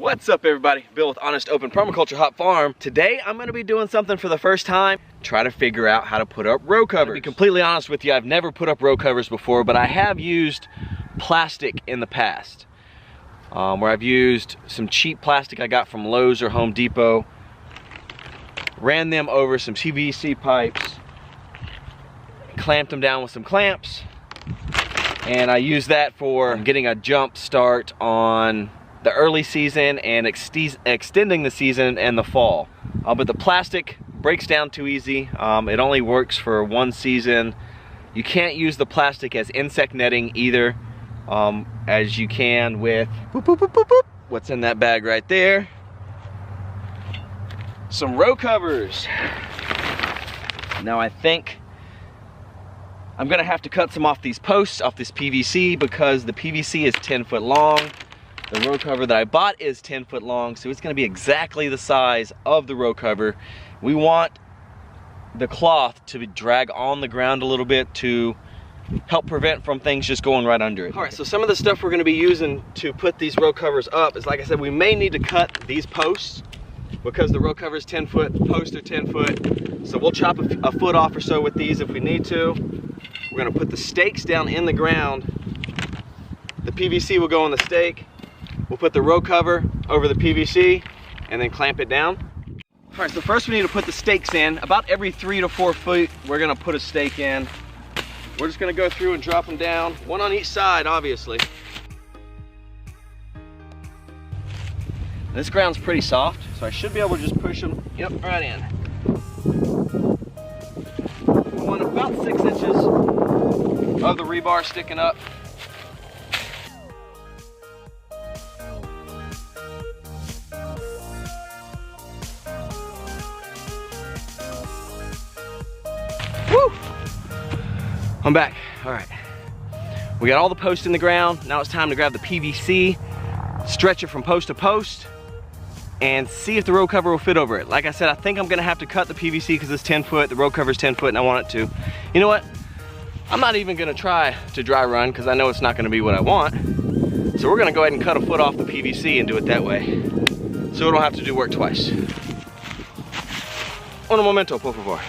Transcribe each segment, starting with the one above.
What's up everybody? Bill with Honest Open Permaculture Hot Farm. Today I'm gonna be doing something for the first time. Try to figure out how to put up row covers. To be completely honest with you, I've never put up row covers before, but I have used plastic in the past. Where I've used some cheap plastic I got from Lowe's or Home Depot, ran them over some PVC pipes, clamped them down with some clamps, and I used that for getting a jump start on the early season and extending the season and the fall. But the plastic breaks down too easy. It only works for one season. You can't use the plastic as insect netting either, as you can with boop, boop, boop, boop, boop. What's in that bag right there? Some row covers. Now I think I'm gonna have to cut some off these posts, off this PVC, because the PVC is 10 foot long. The row cover that I bought is 10 foot long, so it's gonna be exactly the size of the row cover. We want the cloth to drag on the ground a little bit to help prevent from things just going right under it. All right, so some of the stuff we're gonna be using to put these row covers up is, like I said, we may need to cut these posts because the row cover is 10 foot, posts are 10 foot. So we'll chop a foot off or so with these if we need to. We're gonna put the stakes down in the ground. The PVC will go on the stake. We'll put the row cover over the PVC and then clamp it down. All right, so first we need to put the stakes in. About every 3 to 4 feet, we're gonna put a stake in. We're just gonna go through and drop them down, one on each side, obviously. This ground's pretty soft, so I should be able to just push them, yep, right in. I want about 6 inches of the rebar sticking up. Woo! I'm back. All right. We got all the posts in the ground. Now it's time to grab the PVC, stretch it from post to post, and see if the row cover will fit over it. Like I said, I think I'm gonna have to cut the PVC because it's 10 foot, the row cover's 10 foot, and I want it to. You know what? I'm not even gonna try to dry run because I know it's not gonna be what I want. So we're gonna go ahead and cut a foot off the PVC and do it that way, so we don't have to do work twice. Un momento, por favor.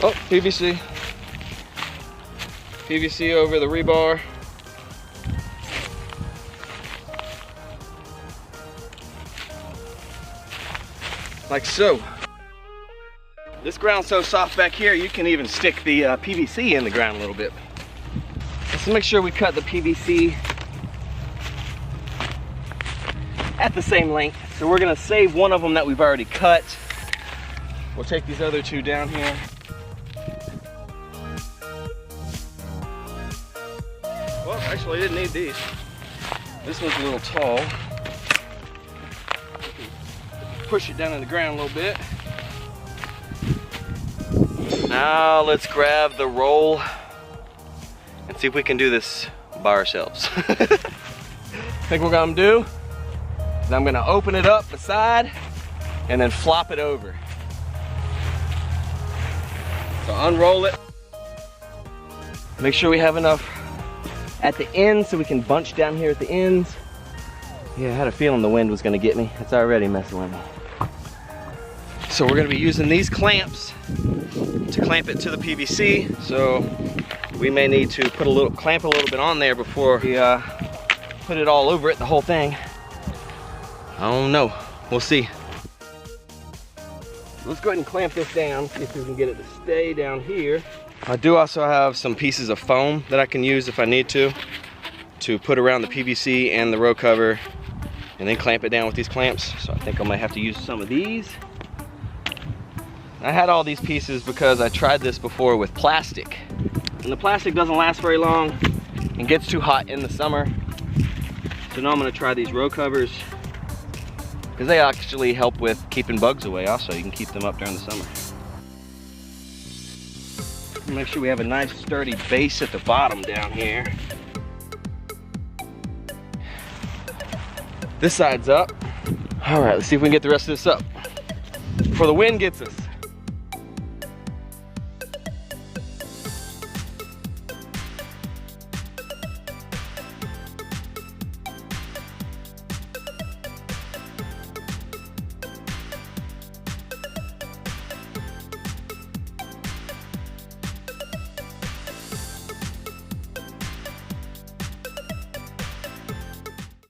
Oh, PVC. PVC over the rebar. Like so. This ground's so soft back here, you can even stick the PVC in the ground a little bit. Let's make sure we cut the PVC at the same length. So we're gonna save one of them that we've already cut. We'll take these other two down here. Well, actually I didn't need these. This one's a little tall. Push it down in the ground a little bit. Now let's grab the roll and see if we can do this by ourselves. I think what I'm gonna do is I'm gonna open it up the side and then flop it over. So unroll it. Make sure we have enough at the ends so we can bunch down here at the ends. Yeah, I had a feeling the wind was gonna get me. It's already messing with me. So we're gonna be using these clamps to clamp it to the PVC. So we may need to put clamp a little bit on there before we put it all over it, the whole thing. I don't know, we'll see. Let's go ahead and clamp this down, see if we can get it to stay down here. I do also have some pieces of foam that I can use if I need to put around the PVC and the row cover and then clamp it down with these clamps. So I think I might have to use some of these. I had all these pieces because I tried this before with plastic. And the plastic doesn't last very long and gets too hot in the summer. So now I'm gonna try these row covers because they actually help with keeping bugs away also. You can keep them up during the summer. Make sure we have a nice sturdy base at the bottom down here. This side's up. All right, let's see if we can get the rest of this up before the wind gets us.